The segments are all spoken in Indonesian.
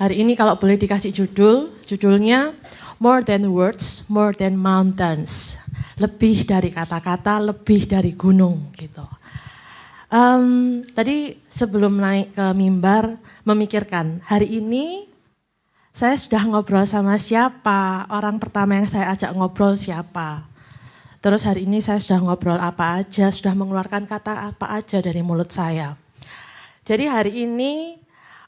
Hari ini kalau boleh dikasih judulnya More Than Words, More Than Mountains. Lebih dari kata-kata, lebih dari gunung gitu. Tadi sebelum naik ke mimbar memikirkan, hari ini saya sudah ngobrol sama siapa, orang pertama yang saya ajak ngobrol siapa. Terus hari ini saya sudah ngobrol apa aja, sudah mengeluarkan kata apa aja dari mulut saya. Jadi hari ini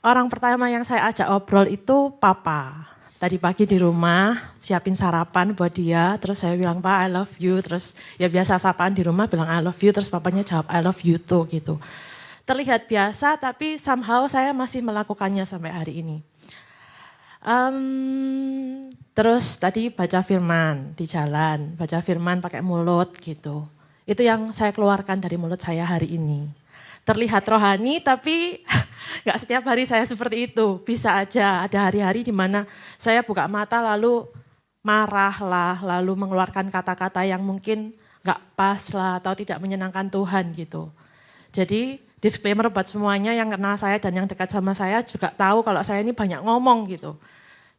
orang pertama yang saya ajak ngobrol itu Papa. Tadi pagi di rumah siapin sarapan buat dia, terus saya bilang, "Pak, I love you." Terus ya biasa sapaan di rumah bilang I love you, terus papanya jawab I love you too gitu. Terlihat biasa tapi somehow saya masih melakukannya sampai hari ini. Terus tadi baca firman di jalan, baca firman pakai mulut gitu. Itu yang saya keluarkan dari mulut saya hari ini. Terlihat rohani tapi gak setiap hari saya seperti itu. Bisa aja ada hari-hari di mana saya buka mata lalu marah lah, lalu mengeluarkan kata-kata yang mungkin gak pas lah atau tidak menyenangkan Tuhan gitu. Jadi disclaimer buat semuanya yang kenal saya dan yang dekat sama saya juga tahu kalau saya ini banyak ngomong gitu.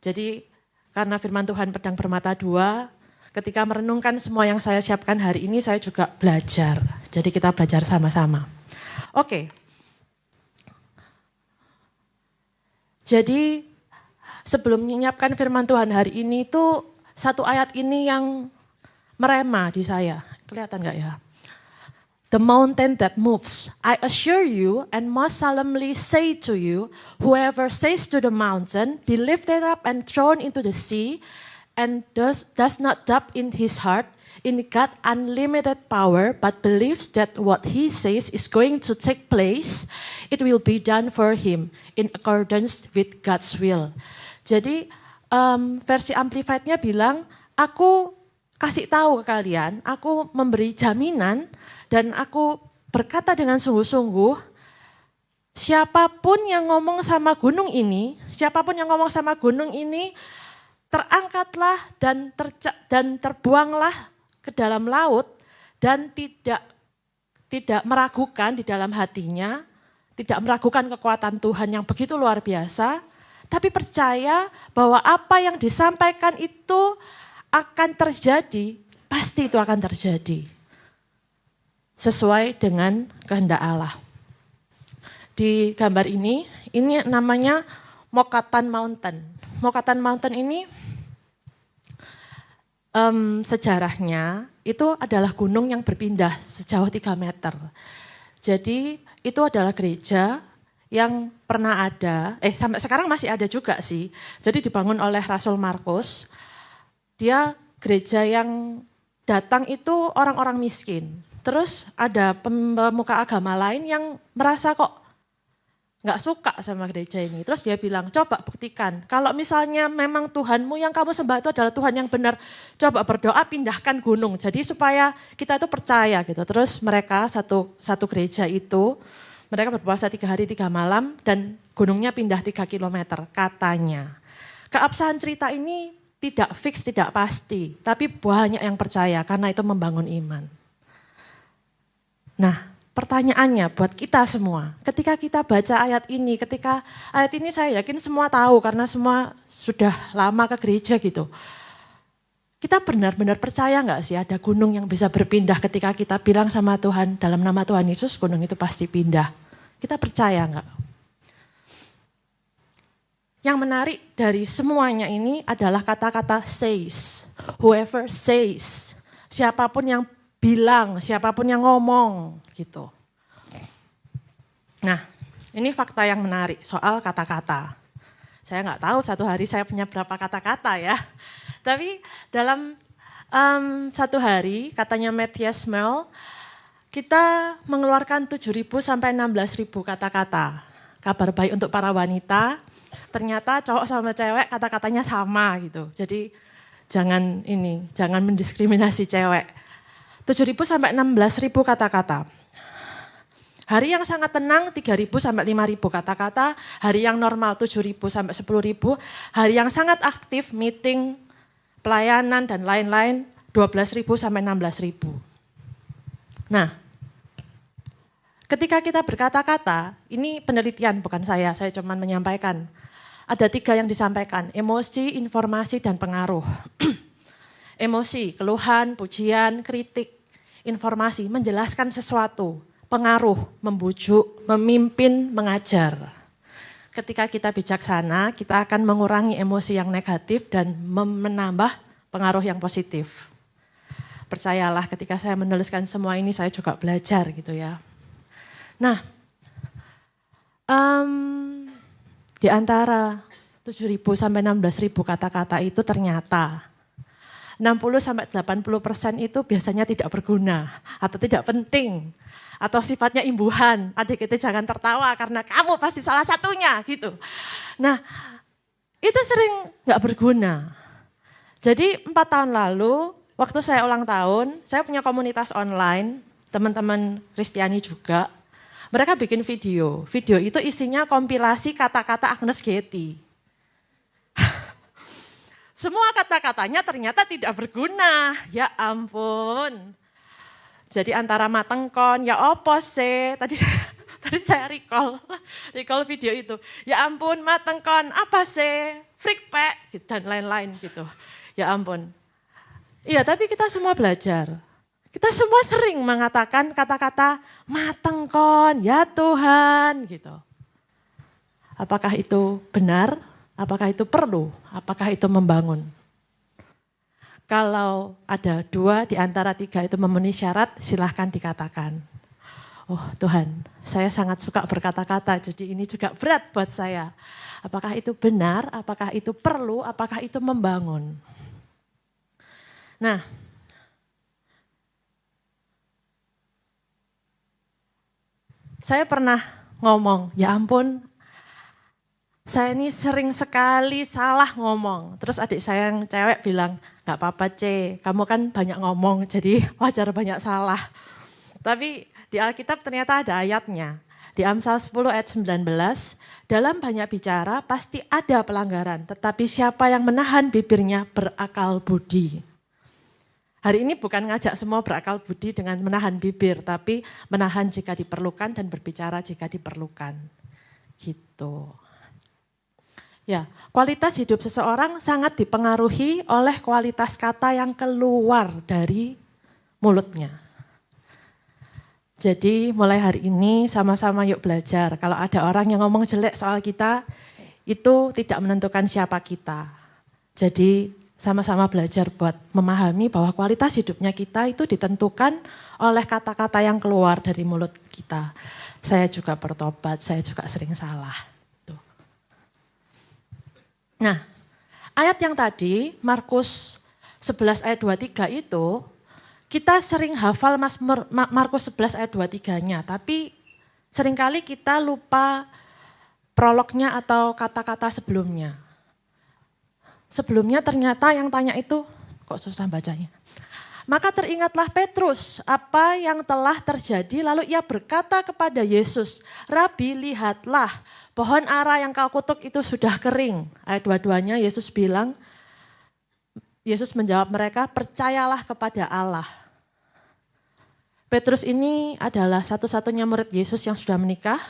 Jadi karena firman Tuhan pedang bermata dua, ketika merenungkan semua yang saya siapkan hari ini saya juga belajar. Jadi kita belajar sama-sama. Oke. Jadi sebelum menyiapkan firman Tuhan hari ini itu satu ayat ini yang merema di saya. Kelihatan gak ya? The mountain that moves, I assure you and most solemnly say to you, whoever says to the mountain, be lifted up and thrown into the sea, and does not doubt in his heart, in God unlimited power, but believes that what he says is going to take place, it will be done for him in accordance with God's will. Jadi versi Amplified-nya bilang, aku kasih tahu ke kalian, aku memberi jaminan dan aku berkata dengan sungguh-sungguh, siapapun yang ngomong sama gunung ini, terangkatlah dan terbuanglah ke dalam laut dan tidak meragukan di dalam hatinya, tidak meragukan kekuatan Tuhan yang begitu luar biasa, tapi percaya bahwa apa yang disampaikan itu akan terjadi, pasti itu akan terjadi. Sesuai dengan kehendak Allah. Di gambar ini namanya Mokatan Mountain. Mokatan Mountain ini sejarahnya itu adalah gunung yang berpindah sejauh 3 meter. Jadi itu adalah gereja yang pernah ada, sampai sekarang masih ada juga sih. Jadi dibangun oleh Rasul Markus. Dia gereja yang datang itu orang-orang miskin. Terus ada pemuka agama lain yang merasa kok gak suka sama gereja ini. Terus dia bilang, coba buktikan. Kalau misalnya memang Tuhanmu yang kamu sembah itu adalah Tuhan yang benar, coba berdoa pindahkan gunung. Jadi supaya kita itu percaya gitu. Terus mereka satu gereja itu, mereka berpuasa 3 hari 3 malam dan gunungnya pindah 3 kilometer katanya. Keabsahan cerita ini tidak fix, tidak pasti. Tapi banyak yang percaya karena itu membangun iman. Nah, pertanyaannya buat kita semua, ketika kita baca ayat ini saya yakin semua tahu karena semua sudah lama ke gereja gitu. Kita benar-benar percaya gak sih ada gunung yang bisa berpindah ketika kita bilang sama Tuhan, dalam nama Tuhan Yesus gunung itu pasti pindah. Kita percaya gak? Yang menarik dari semuanya ini adalah kata-kata says, whoever says, siapapun yang bilang, siapapun yang ngomong gitu. Nah, ini fakta yang menarik soal kata-kata. Saya nggak tahu satu hari saya punya berapa kata-kata ya. Tapi dalam satu hari, katanya Matthias Mell, kita mengeluarkan 7.000 sampai 16.000 kata-kata. Kabar baik untuk para wanita, ternyata cowok sama cewek kata-katanya sama gitu. Jadi jangan mendiskriminasi cewek. 7.000 sampai 16.000 kata-kata. Hari yang sangat tenang 3.000 sampai 5.000 kata-kata, hari yang normal 7.000 sampai 10.000, hari yang sangat aktif meeting, pelayanan dan lain-lain 12.000 sampai 16.000. Nah, ketika kita berkata-kata, ini penelitian bukan saya cuma menyampaikan. Ada 3 yang disampaikan, emosi, informasi, dan pengaruh. Emosi, keluhan, pujian, kritik, informasi, menjelaskan sesuatu, pengaruh, membujuk, memimpin, mengajar. Ketika kita bijaksana, kita akan mengurangi emosi yang negatif dan menambah pengaruh yang positif. Percayalah ketika saya menuliskan semua ini, saya juga belajar gitu ya. Nah, di antara 7.000 sampai 16.000 kata-kata itu ternyata 60-80% itu biasanya tidak berguna atau tidak penting atau sifatnya imbuhan. Adik itu jangan tertawa karena kamu pasti salah satunya gitu. Nah, itu sering nggak berguna. Jadi 4 tahun lalu waktu saya ulang tahun, saya punya komunitas online, teman-teman Kristiani juga. Mereka bikin video. Video itu isinya kompilasi kata-kata Agnes Getty. Semua kata-katanya ternyata tidak berguna. Ya ampun. Jadi antara matengkon, ya opo sih. Tadi saya recall video itu. Ya ampun matengkon, apa sih? Freak pak, dan lain-lain gitu. Ya ampun. Iya, tapi kita semua belajar. Kita semua sering mengatakan kata-kata matengkon, ya Tuhan gitu. Apakah itu benar? Apakah itu perlu? Apakah itu membangun? Kalau ada 2 di antara 3 itu memenuhi syarat, silahkan dikatakan. Oh Tuhan, saya sangat suka berkata-kata, jadi ini juga berat buat saya. Apakah itu benar? Apakah itu perlu? Apakah itu membangun? Nah, saya pernah ngomong, ya ampun, saya ini sering sekali salah ngomong. Terus adik saya yang cewek bilang, gak apa-apa C, kamu kan banyak ngomong jadi wajar banyak salah. Tapi di Alkitab ternyata ada ayatnya. Di Amsal 10 ayat 19, dalam banyak bicara pasti ada pelanggaran. Tetapi siapa yang menahan bibirnya berakal budi. Hari ini bukan ngajak semua berakal budi dengan menahan bibir, tapi menahan jika diperlukan dan berbicara jika diperlukan. Gitu. Ya, kualitas hidup seseorang sangat dipengaruhi oleh kualitas kata yang keluar dari mulutnya. Jadi mulai hari ini sama-sama yuk belajar. Kalau ada orang yang ngomong jelek soal kita, itu tidak menentukan siapa kita. Jadi sama-sama belajar buat memahami bahwa kualitas hidupnya kita itu ditentukan oleh kata-kata yang keluar dari mulut kita. Saya juga bertobat, saya juga sering salah. Nah, ayat yang tadi, Markus 11 ayat 23 itu, kita sering hafal Markus 11 ayat 23-nya, tapi seringkali kita lupa prolognya atau kata-kata sebelumnya. Sebelumnya ternyata yang tanya itu, kok susah bacanya. Maka teringatlah Petrus apa yang telah terjadi, lalu ia berkata kepada Yesus, Rabi lihatlah pohon ara yang kau kutuk itu sudah kering. Ayat 22-nya Yesus bilang, Yesus menjawab mereka, percayalah kepada Allah. Petrus ini adalah satu-satunya murid Yesus yang sudah menikah,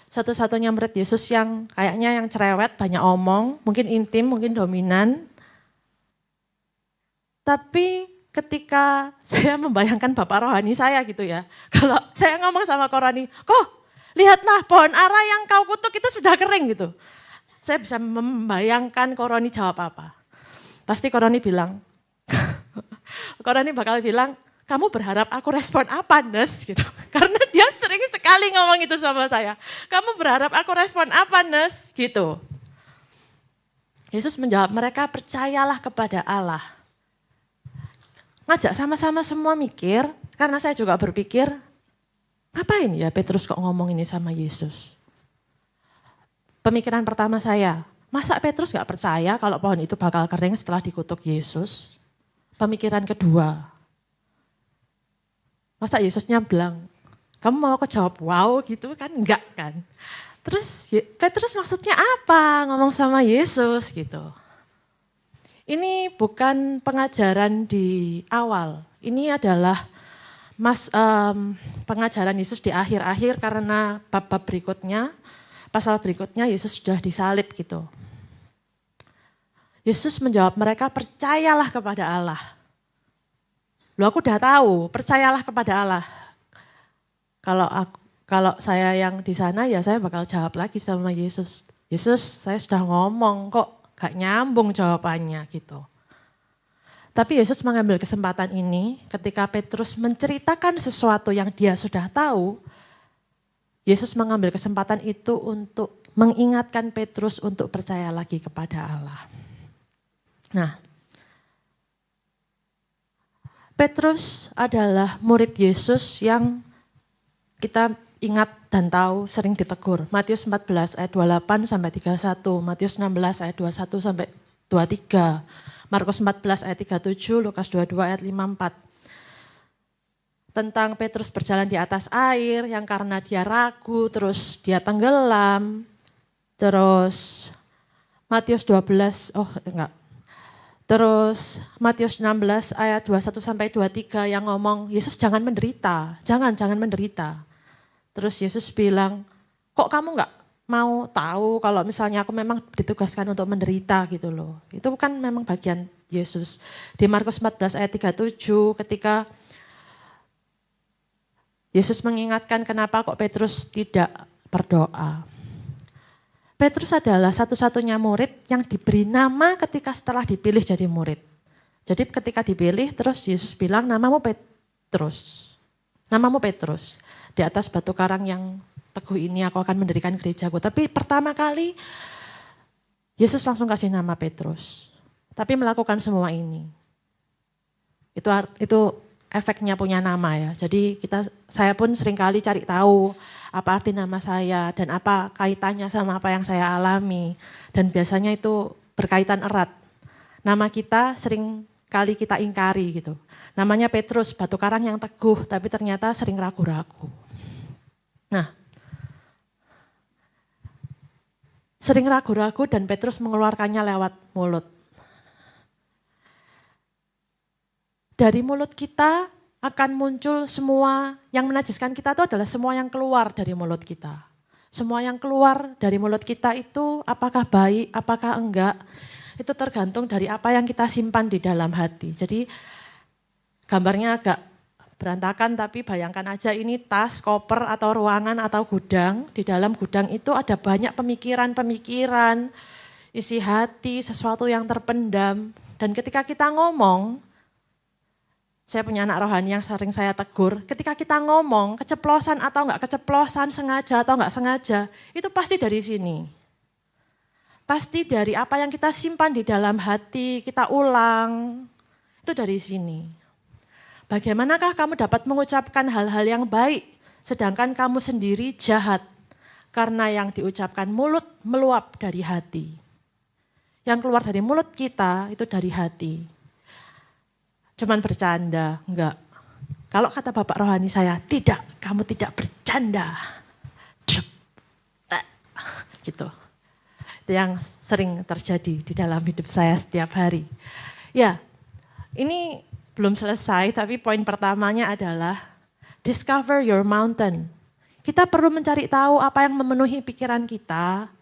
satu-satunya murid Yesus yang kayaknya yang cerewet, banyak omong, mungkin intim, mungkin dominan. Tapi ketika saya membayangkan bapak rohani saya gitu ya, kalau saya ngomong sama Korani, kok lihatlah pohon ara yang kau kutuk itu sudah kering gitu. Saya bisa membayangkan Korani jawab apa. Pasti Korani bilang, Korani bakal bilang, kamu berharap aku respon apa Nes gitu. Karena dia sering sekali ngomong itu sama saya. Kamu berharap aku respon apa Nes gitu. Yesus menjawab mereka, percayalah kepada Allah. Ngajak sama-sama semua mikir, karena saya juga berpikir, ngapain ya Petrus kok ngomong ini sama Yesus? Pemikiran pertama saya, masa Petrus gak percaya kalau pohon itu bakal kering setelah dikutuk Yesus? Pemikiran kedua, masa Yesusnya bilang, kamu mau aku jawab wow gitu kan? Enggak kan? Terus Petrus maksudnya apa ngomong sama Yesus gitu? Ini bukan pengajaran di awal, ini adalah pengajaran Yesus di akhir-akhir karena bab-bab berikutnya. pasal berikutnya Yesus sudah disalib gitu. Yesus menjawab mereka, percayalah kepada Allah. Loh aku udah tahu, percayalah kepada Allah. Kalau saya yang di sana ya saya bakal jawab lagi sama Yesus. Yesus, saya sudah ngomong kok gak nyambung jawabannya gitu. Tapi Yesus mengambil kesempatan ini ketika Petrus menceritakan sesuatu yang dia sudah tahu. Yesus mengambil kesempatan itu untuk mengingatkan Petrus untuk percaya lagi kepada Allah. Nah, Petrus adalah murid Yesus yang kita ingat dan tahu sering ditegur. Matius 14 ayat 28 sampai 31, Matius 16 ayat 21 sampai 23, Markus 14 ayat 37, Lukas 22 ayat 54. Tentang Petrus berjalan di atas air yang karena dia ragu terus dia tenggelam. Terus Matius 12, Terus Matius 16 ayat 21 sampai 23 yang ngomong Yesus jangan menderita, jangan menderita. Terus Yesus bilang, kok kamu gak mau tahu kalau misalnya aku memang ditugaskan untuk menderita gitu loh. Itu kan memang bagian Yesus. Di Markus 14 ayat 37 ketika Yesus mengingatkan kenapa kok Petrus tidak berdoa. Petrus adalah satu-satunya murid yang diberi nama ketika setelah dipilih jadi murid. Jadi ketika dipilih terus Yesus bilang namamu Petrus. Namamu Petrus. Di atas batu karang yang teguh ini aku akan mendirikan gerejaku. Tapi pertama kali Yesus langsung kasih nama Petrus. Tapi melakukan semua ini. Itu efeknya punya nama ya. Jadi saya pun seringkali cari tahu apa arti nama saya dan apa kaitannya sama apa yang saya alami. Dan biasanya itu berkaitan erat. Nama kita sering kali kita ingkari gitu. Namanya Petrus, batu karang yang teguh tapi ternyata sering ragu-ragu. Nah, sering ragu-ragu dan Petrus mengeluarkannya lewat mulut. Dari mulut kita akan muncul semua yang menajiskan kita itu adalah semua yang keluar dari mulut kita. Semua yang keluar dari mulut kita itu apakah baik, apakah enggak, itu tergantung dari apa yang kita simpan di dalam hati. Jadi gambarnya agak berantakan tapi bayangkan aja ini tas, koper atau ruangan atau gudang. Di dalam gudang itu ada banyak pemikiran-pemikiran, isi hati, sesuatu yang terpendam. Dan ketika kita ngomong, saya punya anak rohani yang sering saya tegur, ketika kita ngomong keceplosan atau enggak keceplosan, sengaja atau enggak sengaja, itu pasti dari sini. Pasti dari apa yang kita simpan di dalam hati, kita ulang, itu dari sini. Bagaimanakah kamu dapat mengucapkan hal-hal yang baik, sedangkan kamu sendiri jahat, karena yang diucapkan mulut meluap dari hati. Yang keluar dari mulut kita itu dari hati. Cuman bercanda, enggak. Kalau kata Bapak rohani saya, tidak, kamu tidak bercanda. Gitu. Itu yang sering terjadi di dalam hidup saya setiap hari. Ya, ini belum selesai, tapi poin pertamanya adalah discover your mountain. Kita perlu mencari tahu apa yang memenuhi pikiran kita,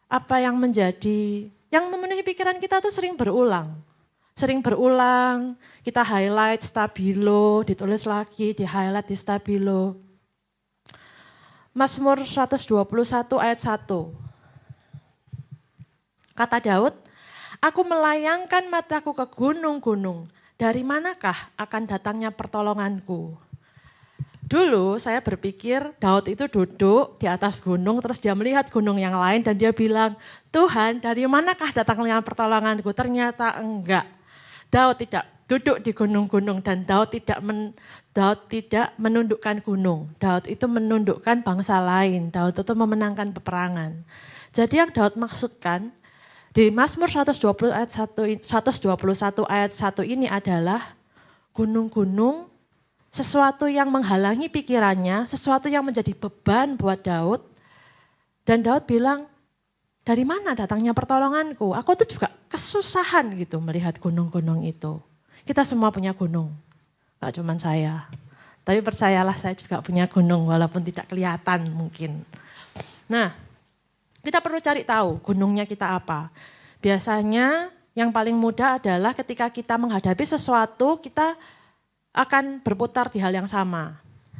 apa yang memenuhi pikiran kita itu sering berulang. Sering berulang, kita highlight stabilo, ditulis lagi, di highlight di stabilo. Mazmur 121 ayat 1. Kata Daud, aku melayangkan mataku ke gunung-gunung. Dari manakah akan datangnya pertolonganku? Dulu saya berpikir Daud itu duduk di atas gunung, terus dia melihat gunung yang lain dan dia bilang, Tuhan dari manakah datangnya pertolonganku? Ternyata enggak. Daud tidak duduk di gunung-gunung dan Daud tidak menundukkan gunung. Daud itu menundukkan bangsa lain, Daud itu memenangkan peperangan. Jadi yang Daud maksudkan, di Mazmur 121 ayat 1 ini adalah gunung-gunung, sesuatu yang menghalangi pikirannya, sesuatu yang menjadi beban buat Daud. Dan Daud bilang, dari mana datangnya pertolonganku? Aku tuh juga kesusahan gitu melihat gunung-gunung itu. Kita semua punya gunung, gak cuma saya. Tapi percayalah saya juga punya gunung walaupun tidak kelihatan mungkin. Nah, Kita perlu cari tahu gunungnya kita apa. Biasanya yang paling mudah adalah ketika kita menghadapi sesuatu, kita akan berputar di hal yang sama.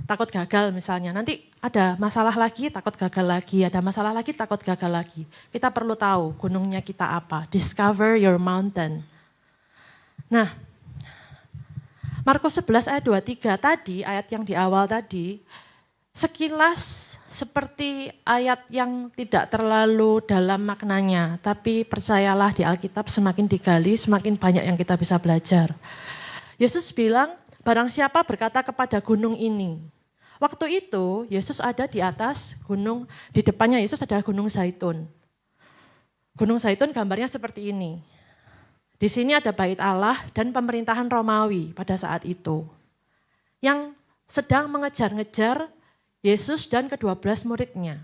Takut gagal misalnya, nanti ada masalah lagi, takut gagal lagi, ada masalah lagi, takut gagal lagi. Kita perlu tahu gunungnya kita apa. Discover your mountain. Nah, Markus 11 ayat 23 tadi, ayat yang di awal tadi, sekilas seperti ayat yang tidak terlalu dalam maknanya, tapi percayalah di Alkitab semakin digali, semakin banyak yang kita bisa belajar. Yesus bilang, barang siapa berkata kepada gunung ini. Waktu itu Yesus ada di atas gunung, di depannya Yesus adalah Gunung Zaitun. Gunung Zaitun gambarnya seperti ini. Di sini ada bait Allah dan pemerintahan Romawi pada saat itu. Yang sedang mengejar-ngejar Yesus dan ke-12 muridnya.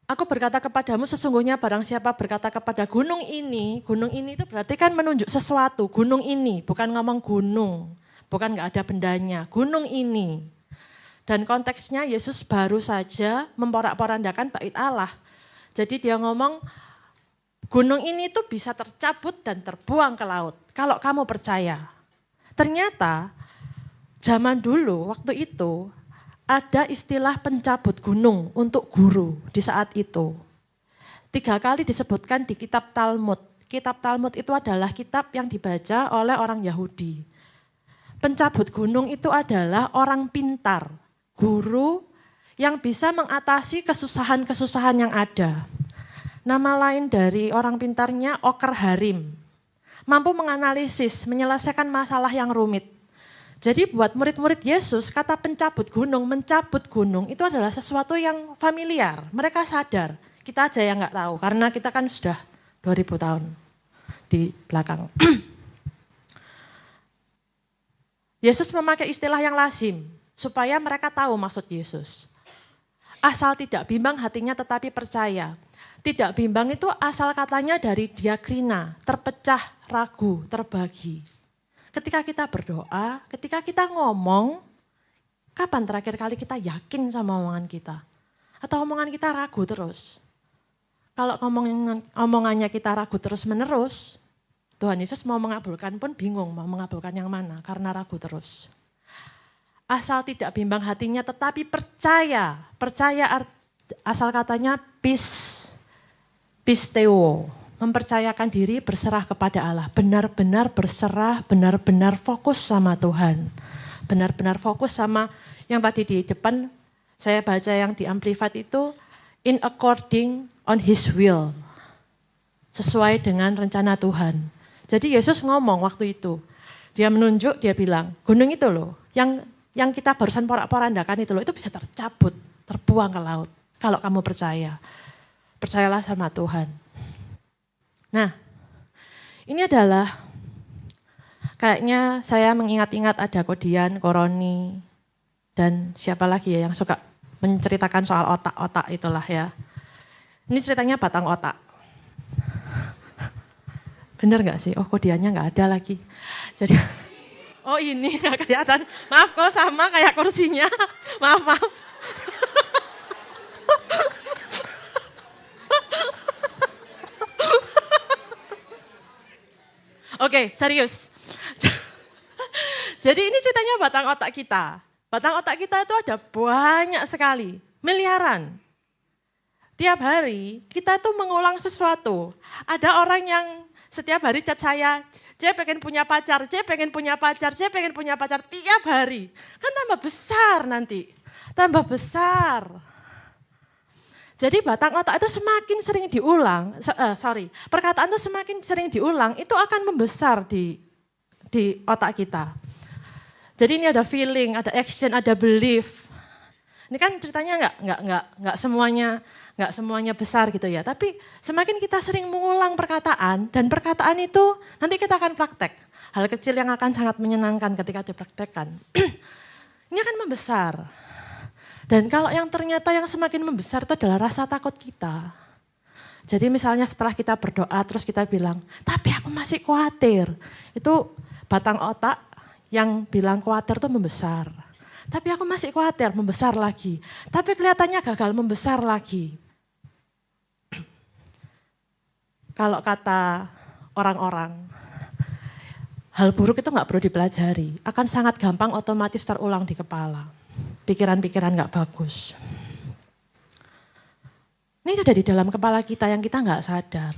Aku berkata kepadamu sesungguhnya barang siapa berkata kepada gunung ini itu berarti kan menunjuk sesuatu, gunung ini, bukan ngomong gunung, bukan gak ada bendanya, gunung ini. Dan konteksnya Yesus baru saja memporak-porandakan bait Allah. Jadi dia ngomong, gunung ini tuh bisa tercabut dan terbuang ke laut, kalau kamu percaya. Ternyata zaman dulu, waktu itu, ada istilah pencabut gunung untuk guru di saat itu. 3 kali disebutkan di kitab Talmud. Kitab Talmud itu adalah kitab yang dibaca oleh orang Yahudi. Pencabut gunung itu adalah orang pintar, guru yang bisa mengatasi kesusahan-kesusahan yang ada. Nama lain dari orang pintarnya Oker Harim. Mampu menganalisis, menyelesaikan masalah yang rumit. Jadi buat murid-murid Yesus, kata mencabut gunung itu adalah sesuatu yang familiar. Mereka sadar, kita aja yang nggak tahu karena kita kan sudah 2000 tahun di belakang. Yesus memakai istilah yang lazim supaya mereka tahu maksud Yesus. Asal tidak bimbang hatinya tetapi percaya. Tidak bimbang itu asal katanya dari diakrina, terpecah, ragu, terbagi. Ketika kita berdoa, ketika kita ngomong, kapan terakhir kali kita yakin sama omongan kita? Atau omongan kita ragu terus? Kalau omongannya kita ragu terus menerus, Tuhan Yesus mau mengabulkan pun bingung mau mengabulkan yang mana karena ragu terus. Asal tidak bimbang hatinya tetapi percaya. Percaya asal katanya pisteo. Mempercayakan diri berserah kepada Allah. Benar-benar berserah, benar-benar fokus sama Tuhan. Benar-benar fokus sama yang tadi di depan saya baca yang di Amplified itu in according on his will. Sesuai dengan rencana Tuhan. Jadi Yesus ngomong waktu itu. Dia menunjuk, dia bilang, gunung itu loh, yang kita barusan porak-porandakan itu loh, itu bisa tercabut, terbuang ke laut. Kalau kamu percaya. Percayalah sama Tuhan. Nah, ini adalah kayaknya saya mengingat-ingat ada Kodian, Koroni, dan siapa lagi ya yang suka menceritakan soal otak-otak itulah ya. Ini ceritanya batang otak. Bener gak sih? Oh Kodiannya gak ada lagi. Jadi, oh ini gak kelihatan. Maaf kok sama kayak kursinya. Maaf. Oke, serius. Jadi ini ceritanya batang otak kita. Batang otak kita itu ada banyak sekali, miliaran. Tiap hari kita tuh mengulang sesuatu. Ada orang yang setiap hari chat saya, saya pengen punya pacar, saya pengen punya pacar, saya pengen punya pacar tiap hari. Kan tambah besar nanti, tambah besar. Jadi batang otak itu semakin sering diulang, perkataan itu semakin sering diulang, itu akan membesar di otak kita. Jadi ini ada feeling, ada action, ada belief. Ini kan ceritanya nggak semuanya besar gitu ya. Tapi semakin kita sering mengulang perkataan dan perkataan itu nanti kita akan praktek. Hal kecil yang akan sangat menyenangkan ketika dipraktekkan. Ini akan membesar. Dan kalau yang ternyata yang semakin membesar itu adalah rasa takut kita. Jadi misalnya setelah kita berdoa terus kita bilang, tapi aku masih khawatir. Itu batang otak yang bilang khawatir itu membesar. Tapi aku masih khawatir membesar lagi. Tapi kelihatannya gagal membesar lagi. Kalau kata orang-orang, hal buruk itu nggak perlu dipelajari. Akan sangat gampang otomatis terulang di kepala. Pikiran-pikiran nggak bagus. Ini ada di dalam kepala kita yang kita nggak sadar.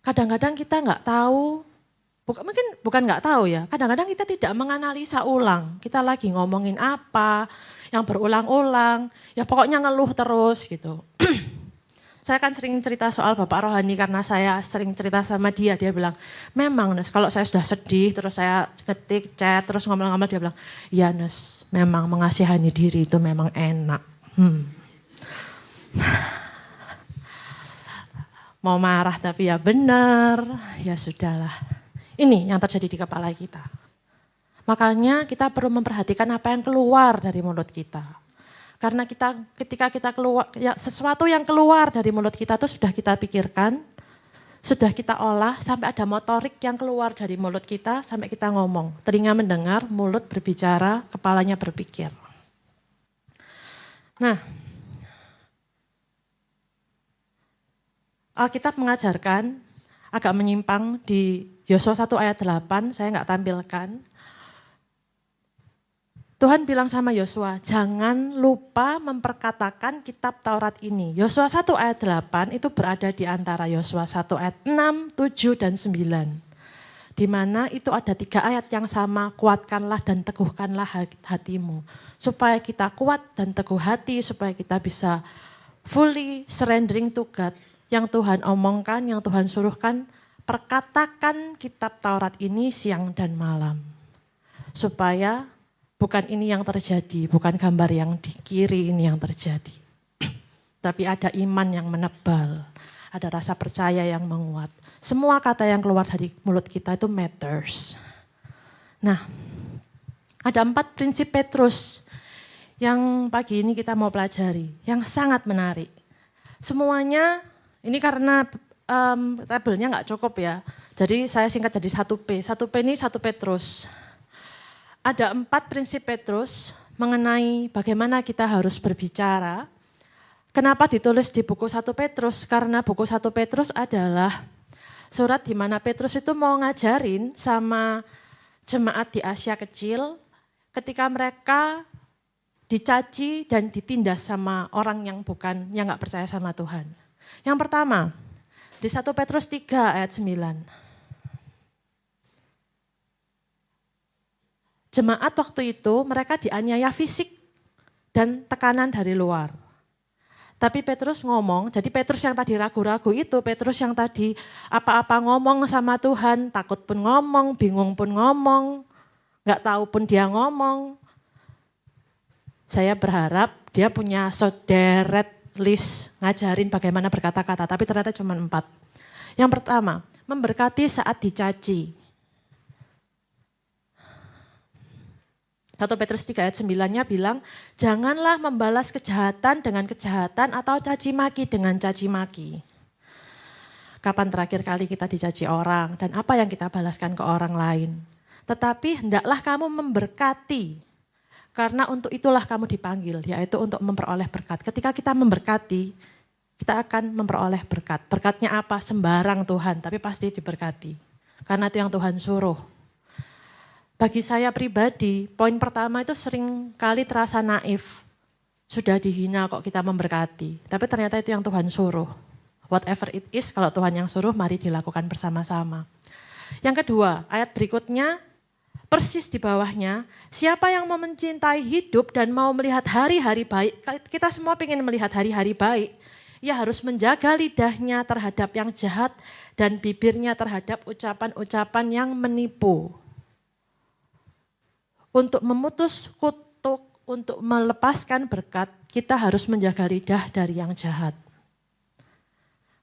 Kadang-kadang kita nggak tahu, bukan nggak tahu ya, kadang-kadang kita tidak menganalisa ulang. Kita lagi ngomongin apa, yang berulang-ulang, ya pokoknya ngeluh terus gitu. Saya kan sering cerita soal Bapak Rohani karena saya sering cerita sama dia. Dia bilang, memang Nes, kalau saya sudah sedih, terus saya ketik, chat, terus ngomel-ngomel, dia bilang, ya Nes, memang mengasihani diri itu memang enak. Mau marah tapi ya benar, ya sudahlah. Ini yang terjadi di kepala kita. Makanya kita perlu memperhatikan apa yang keluar dari mulut kita. Karena ketika kita keluar, ya sesuatu yang keluar dari mulut kita itu sudah kita pikirkan, sudah kita olah sampai ada motorik yang keluar dari mulut kita sampai kita ngomong. Telinga mendengar, mulut berbicara, kepalanya berpikir. Nah, Alkitab mengajarkan agak menyimpang di Yosua 1 ayat 8, saya nggak tampilkan. Tuhan bilang sama Yosua, jangan lupa memperkatakan kitab Taurat ini. Yosua 1 ayat 8 itu berada di antara Yosua 1 ayat 6, 7, dan 9. Di mana itu ada 3 ayat yang sama, kuatkanlah dan teguhkanlah hatimu. Supaya kita kuat dan teguh hati, supaya kita bisa fully surrendering to God. Yang Tuhan omongkan, yang Tuhan suruhkan, perkatakan kitab Taurat ini siang dan malam. Supaya bukan ini yang terjadi, bukan gambar yang di kiri ini yang terjadi. Tapi ada iman yang menebal, ada rasa percaya yang menguat. Semua kata yang keluar dari mulut kita itu matters. Nah, ada 4 prinsip Petrus yang pagi ini kita mau pelajari, yang sangat menarik. Semuanya, ini karena tabelnya nggak cukup ya, jadi saya singkat jadi 1P. 1P ini 1 Petrus. Ada 4 prinsip Petrus mengenai bagaimana kita harus berbicara. Kenapa ditulis di buku 1 Petrus? Karena buku 1 Petrus adalah surat di mana Petrus itu mau ngajarin sama jemaat di Asia Kecil ketika mereka dicaci dan ditindas sama orang yang nggak percaya sama Tuhan. Yang pertama, di 1 Petrus 3 ayat 9. Jemaat waktu itu mereka dianiaya fisik dan tekanan dari luar. Tapi Petrus ngomong, jadi Petrus yang tadi ragu-ragu itu, Petrus yang tadi apa-apa ngomong sama Tuhan, takut pun ngomong, bingung pun ngomong, gak tahu pun dia ngomong. Saya berharap dia punya sederet list ngajarin bagaimana berkata-kata, tapi ternyata cuma 4. Yang pertama, memberkati saat dicaci. 1 Petrus 3 ayat 9-nya bilang, janganlah membalas kejahatan dengan kejahatan atau caci maki dengan caci maki. Kapan terakhir kali kita dicaci orang dan apa yang kita balaskan ke orang lain? Tetapi hendaklah kamu memberkati, karena untuk itulah kamu dipanggil, yaitu untuk memperoleh berkat. Ketika kita memberkati, kita akan memperoleh berkat. Berkatnya apa? Sembarang Tuhan, tapi pasti diberkati. Karena itu yang Tuhan suruh. Bagi saya pribadi, poin pertama itu sering kali terasa naif. Sudah dihina kok kita memberkati. Tapi ternyata itu yang Tuhan suruh. Whatever it is, kalau Tuhan yang suruh, mari dilakukan bersama-sama. Yang kedua, ayat berikutnya, persis di bawahnya, siapa yang mau mencintai hidup dan mau melihat hari-hari baik, kita semua ingin melihat hari-hari baik, ia harus menjaga lidahnya terhadap yang jahat dan bibirnya terhadap ucapan-ucapan yang menipu. Untuk memutus kutuk, untuk melepaskan berkat, kita harus menjaga lidah dari yang jahat.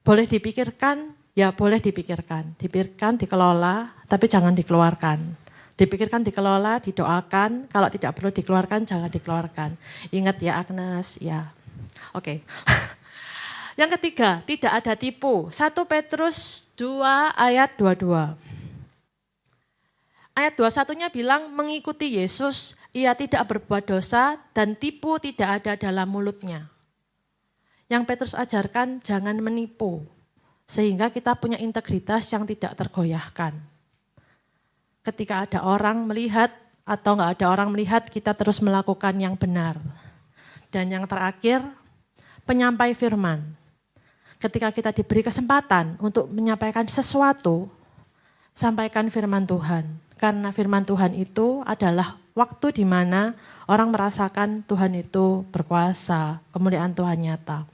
Boleh dipikirkan, ya boleh dipikirkan. Dipikirkan, dikelola, tapi jangan dikeluarkan. Dipikirkan, dikelola, didoakan, kalau tidak perlu dikeluarkan, jangan dikeluarkan. Ingat ya Agnes, ya. Oke. Yang ketiga, tidak ada tipu. 1 Petrus 2 ayat 22. Ayat 21-nya bilang mengikuti Yesus ia tidak berbuat dosa dan tipu tidak ada dalam mulutnya. Yang Petrus ajarkan jangan menipu, sehingga kita punya integritas yang tidak tergoyahkan. Ketika ada orang melihat atau nggak ada orang melihat, kita terus melakukan yang benar. Dan yang terakhir, penyampai firman. Ketika kita diberi kesempatan untuk menyampaikan sesuatu, sampaikan firman Tuhan. Karena firman Tuhan itu adalah waktu di mana orang merasakan Tuhan itu berkuasa, kemuliaan Tuhan nyata.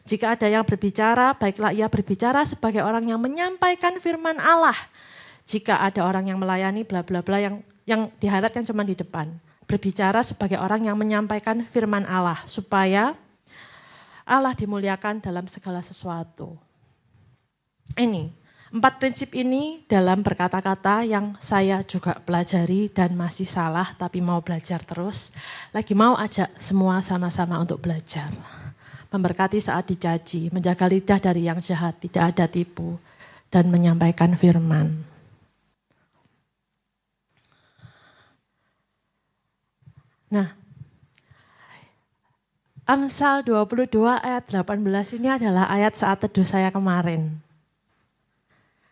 Jika ada yang berbicara, baiklah ia berbicara sebagai orang yang menyampaikan firman Allah. Jika ada orang yang melayani bla bla bla yang diharapkan cuma di depan. Berbicara sebagai orang yang menyampaikan firman Allah supaya Allah dimuliakan dalam segala sesuatu. Ini 4 prinsip ini dalam berkata-kata yang saya juga pelajari dan masih salah tapi mau belajar terus. Lagi mau ajak semua sama-sama untuk belajar. Memberkati saat dicaci, menjaga lidah dari yang jahat, tidak ada tipu, dan menyampaikan firman. Nah, Amsal 22 ayat 18 ini adalah ayat saat teduh saya kemarin.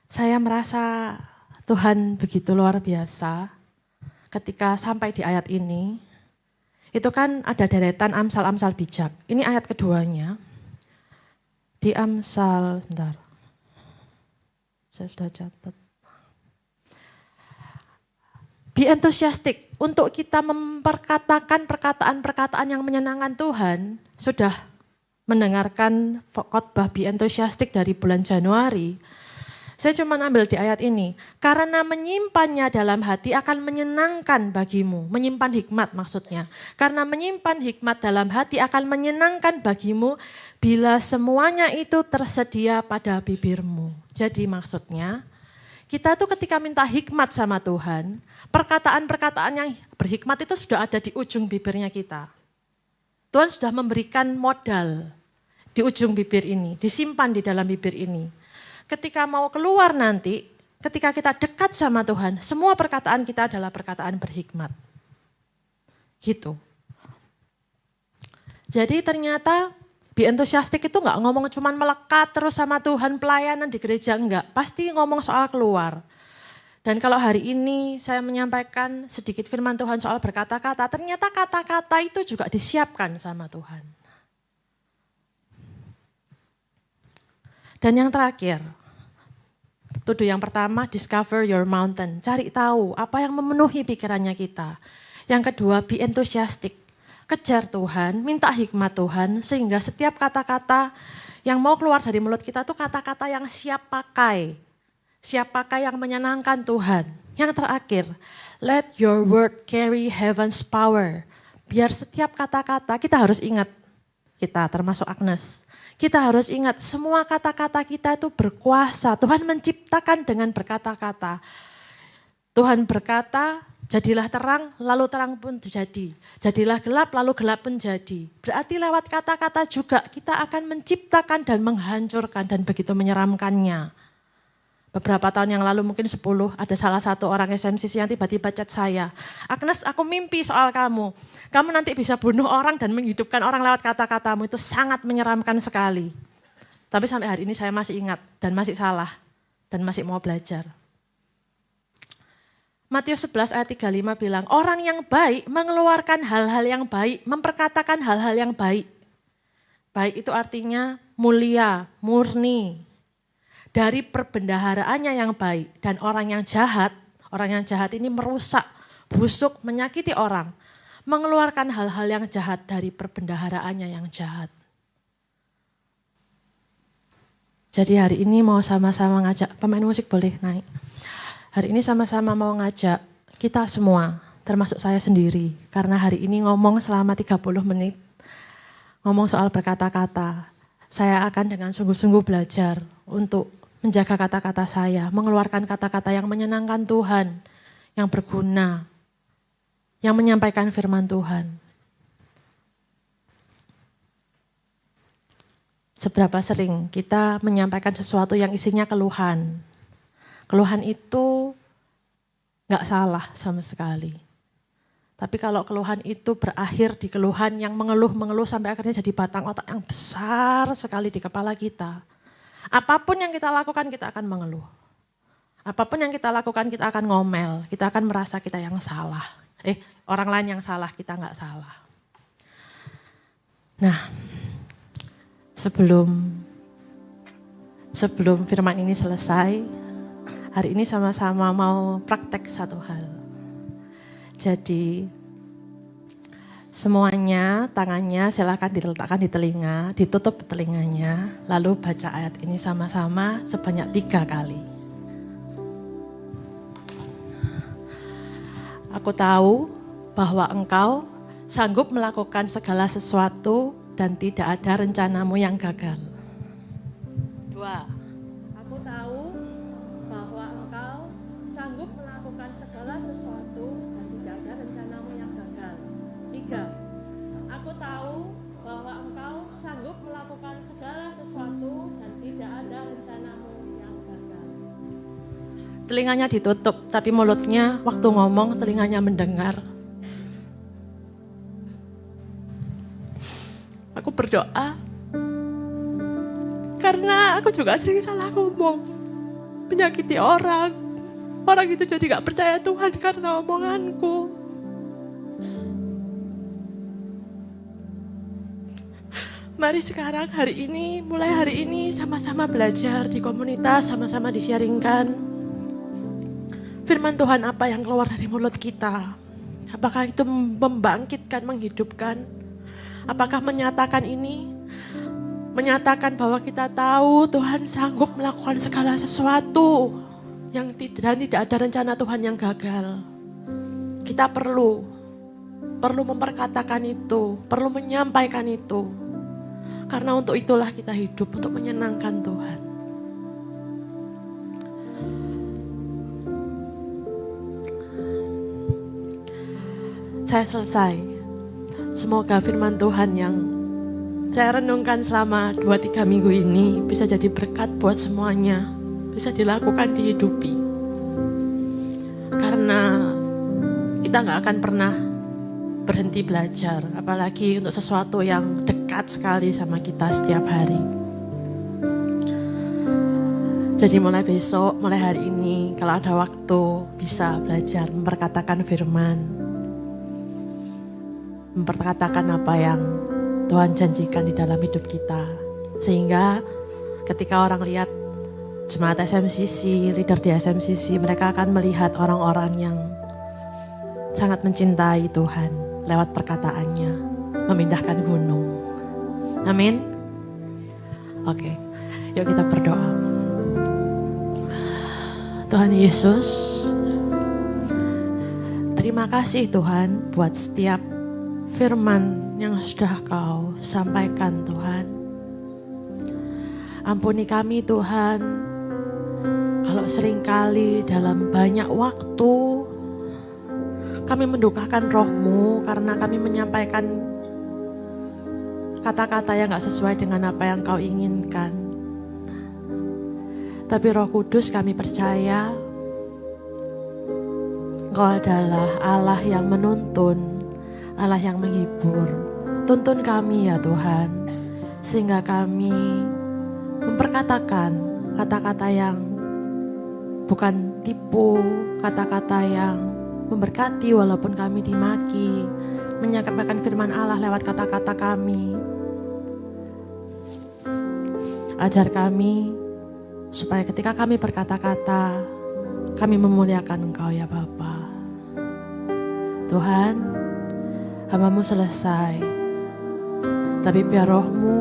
Saya merasa Tuhan begitu luar biasa ketika sampai di ayat ini. Itu kan ada deretan Amsal-Amsal bijak. Ini ayat keduanya. Di Amsal, bentar. Saya sudah catat. Be enthusiastic. Untuk kita memperkatakan perkataan-perkataan yang menyenangkan Tuhan. Sudah mendengarkan khotbah Be enthusiastic dari bulan Januari. Saya cuma ambil di ayat ini. Karena menyimpannya dalam hati akan menyenangkan bagimu. Menyimpan hikmat maksudnya. Karena menyimpan hikmat dalam hati akan menyenangkan bagimu bila semuanya itu tersedia pada bibirmu. Jadi maksudnya kita tuh ketika minta hikmat sama Tuhan, perkataan-perkataan yang berhikmat itu sudah ada di ujung bibirnya kita. Tuhan sudah memberikan modal di ujung bibir ini, disimpan di dalam bibir ini. Ketika mau keluar nanti, ketika kita dekat sama Tuhan, semua perkataan kita adalah perkataan berhikmat. Gitu. Jadi ternyata be enthusiastic itu enggak ngomong cuman melekat terus sama Tuhan, pelayanan di gereja, enggak. Pasti ngomong soal keluar. Dan kalau hari ini saya menyampaikan sedikit firman Tuhan soal berkata-kata, ternyata kata-kata itu juga disiapkan sama Tuhan. Dan yang terakhir, tuduh yang pertama, discover your mountain. Cari tahu apa yang memenuhi pikirannya kita. Yang kedua, be enthusiastic. Kejar Tuhan, minta hikmat Tuhan, sehingga setiap kata-kata yang mau keluar dari mulut kita itu kata-kata yang siap pakai. Siap pakai yang menyenangkan Tuhan. Yang terakhir, let your word carry heaven's power. Biar setiap kata-kata, kita harus ingat, kita termasuk Agnes, kita harus ingat semua kata-kata kita itu berkuasa. Tuhan menciptakan dengan berkata-kata. Tuhan berkata, jadilah terang, lalu terang pun terjadi. Jadilah gelap, lalu gelap pun jadi. Berarti lewat kata-kata juga kita akan menciptakan dan menghancurkan dan begitu menyeramkannya. Beberapa tahun yang lalu, mungkin 10, ada salah satu orang SMCC yang tiba-tiba chat saya. Agnes, aku mimpi soal kamu. Kamu nanti bisa bunuh orang dan menghidupkan orang lewat kata-katamu. Itu sangat menyeramkan sekali. Tapi sampai hari ini saya masih ingat dan masih salah. Dan masih mau belajar. Matius 11 ayat 35 bilang, orang yang baik mengeluarkan hal-hal yang baik, memperkatakan hal-hal yang baik. Baik itu artinya mulia, murni. Dari perbendaharaannya yang baik. Dan orang yang jahat ini merusak, busuk, menyakiti orang. Mengeluarkan hal-hal yang jahat dari perbendaharaannya yang jahat. Jadi hari ini mau sama-sama ngajak, pemain musik boleh naik. Hari ini sama-sama mau ngajak kita semua, termasuk saya sendiri. Karena hari ini ngomong selama 30 menit, ngomong soal berkata-kata. Saya akan dengan sungguh-sungguh belajar untuk menjaga kata-kata saya, mengeluarkan kata-kata yang menyenangkan Tuhan, yang berguna, yang menyampaikan firman Tuhan. Seberapa sering kita menyampaikan sesuatu yang isinya keluhan. Keluhan itu gak salah sama sekali. Tapi kalau keluhan itu berakhir di keluhan yang mengeluh-mengeluh sampai akhirnya jadi batang otak yang besar sekali di kepala kita. Apapun yang kita lakukan kita akan mengeluh. Apapun yang kita lakukan kita akan ngomel, kita akan merasa kita yang salah. Orang lain yang salah, kita nggak salah. Nah, sebelum firman ini selesai, hari ini sama-sama mau praktek satu hal. Jadi semuanya tangannya silakan diletakkan di telinga, ditutup telinganya, lalu baca ayat ini sama-sama sebanyak 3 kali. Aku tahu bahwa engkau sanggup melakukan segala sesuatu dan tidak ada rencanamu yang gagal. 2. Aku tahu bahwa engkau sanggup melakukan segala sesuatu dan tidak ada rencanamu yang gagal. 3. Aku tahu bahwa engkau sanggup melakukan segala sesuatu dan tidak ada rencanamu yang gagal. Telinganya ditutup, tapi mulutnya waktu ngomong telinganya mendengar. Aku berdoa karena aku juga sering salah ngomong, menyakiti orang. Orang itu jadi gak percaya Tuhan karena omonganku. Mari sekarang mulai hari ini sama-sama belajar di komunitas, sama-sama di-sharingkan firman Tuhan apa yang keluar dari mulut kita. Apakah itu membangkitkan, menghidupkan? Apakah menyatakan ini? Menyatakan bahwa kita tahu Tuhan sanggup melakukan segala sesuatu yang tidak ada rencana Tuhan yang gagal. Kita perlu memperkatakan itu, perlu menyampaikan itu. Karena untuk itulah kita hidup, untuk menyenangkan Tuhan. Saya selesai. Semoga firman Tuhan yang saya renungkan selama 2-3 minggu ini bisa jadi berkat buat semuanya. Bisa dilakukan, dihidupi. Karena kita gak akan pernah berhenti belajar. Apalagi untuk sesuatu yang dekat sekali sama kita setiap hari. Jadi mulai besok, mulai hari ini, kalau ada waktu bisa belajar memperkatakan firman. Memperkatakan apa yang Tuhan janjikan di dalam hidup kita. Sehingga ketika orang lihat jemaat SMCC, leader di SMCC, mereka akan melihat orang-orang yang sangat mencintai Tuhan lewat perkataannya, memindahkan gunung. Amin. Oke, yuk kita berdoa. Tuhan Yesus, terima kasih Tuhan buat setiap firman yang sudah Kau sampaikan Tuhan. Ampuni kami Tuhan, kalau seringkali dalam banyak waktu kami mendukakan Roh-Mu karena kami menyampaikan kata-kata yang gak sesuai dengan apa yang Kau inginkan. Tapi Roh Kudus kami percaya Engkau adalah Allah yang menuntun, Allah yang menghibur. Tuntun kami ya Tuhan, sehingga kami memperkatakan kata-kata yang bukan tipu, kata-kata yang memberkati walaupun kami dimaki, menyampaikan firman Allah lewat kata-kata kami. Ajar kami supaya ketika kami berkata-kata, kami memuliakan Engkau ya Bapa. Tuhan, hamba-Mu selesai, tapi biar Roh-Mu,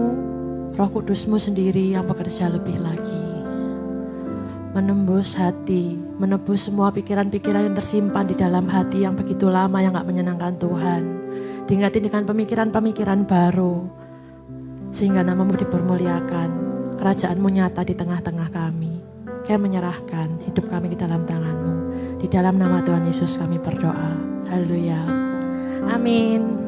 Roh Kudus-Mu sendiri yang bekerja lebih lagi. Menembus hati, menebus semua pikiran-pikiran yang tersimpan di dalam hati yang begitu lama yang gak menyenangkan Tuhan. Diganti dengan pemikiran-pemikiran baru, sehingga nama-Mu dipermuliakan, kerajaan-Mu nyata di tengah-tengah kami. Kami menyerahkan hidup kami di dalam tangan-Mu. Di dalam nama Tuhan Yesus kami berdoa. Haleluya. Amin.